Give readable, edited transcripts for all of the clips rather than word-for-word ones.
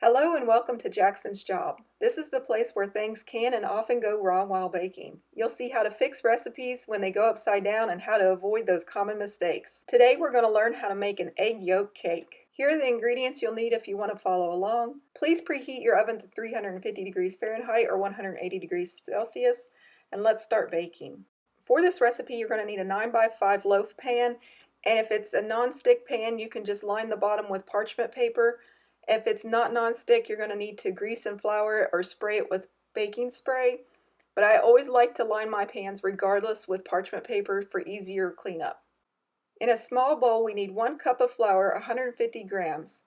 Hello and welcome to Jackson's Job. This is the place where things can and often go wrong while baking. You'll see how to fix recipes when they go upside down and how to avoid those common mistakes. Today we're going to learn how to make an egg yolk cake. Here are the ingredients you'll need if you want to follow along. Please preheat your oven to 350 degrees Fahrenheit or 180 degrees Celsius, and let's start baking. For this recipe you're going to need a 9x5 loaf pan, and if it's a non-stick pan you can just line the bottom with parchment paper. If it's not non-stick, you're going to need to grease and flour it or spray it with baking spray. But I always like to line my pans regardless with parchment paper for easier cleanup. In a small bowl, we need 1 cup of flour, 150 grams.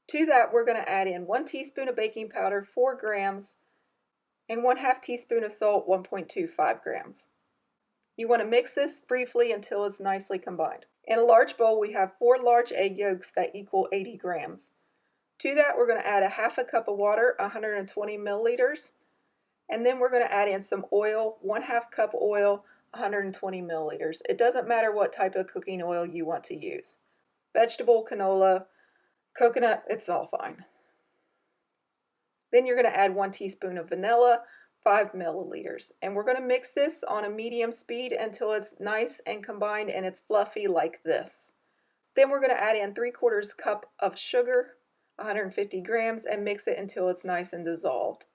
To that, we're going to add in 1 teaspoon of baking powder, 4 grams, and 1/2 teaspoon of salt, 1.25 grams. You want to mix this briefly until it's nicely combined. In a large bowl, we have 4 large egg yolks that equal 80 grams. To that, we're going to add a 1/2 cup of water, 120 milliliters, and then we're going to add in some oil, 1/2 cup oil, 120 milliliters. It doesn't matter what type of cooking oil you want to use. Vegetable, canola, coconut, it's all fine. Then you're going to add 1 teaspoon of vanilla, 5 milliliters, and we're going to mix this on a medium speed until it's nice and combined and it's fluffy like this. Then we're going to add in 3/4 cup of sugar, 150 grams, and mix it until it's nice and dissolved.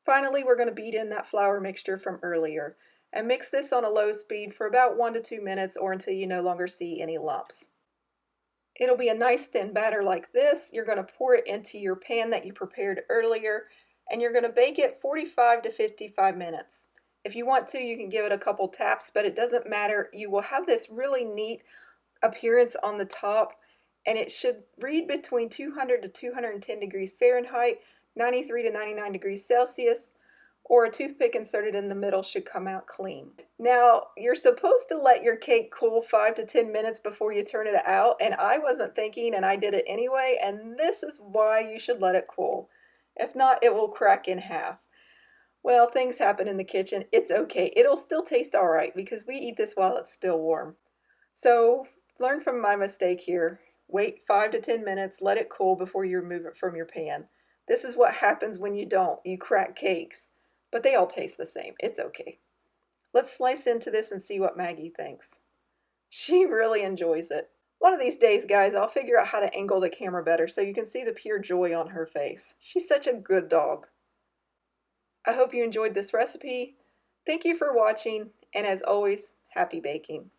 Finally, we're going to beat in that flour mixture from earlier and mix this on a low speed for about 1 to 2 minutes or until you no longer see any lumps. It'll be a nice thin batter like this. You're going to pour it into your pan that you prepared earlier and you're going to bake it 45 to 55 minutes. If you want to, you can give it a couple taps, but it doesn't matter. You will have this really neat appearance on the top, and it should read between 200 to 210 degrees Fahrenheit, 93 to 99 degrees Celsius, or a toothpick inserted in the middle should come out clean. Now, you're supposed to let your cake cool 5 to 10 minutes before you turn it out, and I wasn't thinking and I did it anyway, and this is why you should let it cool. If not, it will crack in half. Well, things happen in the kitchen. It's okay. It'll still taste all right because we eat this while it's still warm. So, learn from my mistake here. Wait 5 to 10 minutes, let it cool before you remove it from your pan. This is what happens when you don't. You crack cakes, but they all taste the same. It's okay. Let's slice into this and see what Maggie thinks. She really enjoys it. One of these days, guys, I'll figure out how to angle the camera better so you can see the pure joy on her face. She's such a good dog. I hope you enjoyed this recipe. Thank you for watching, and as always, happy baking.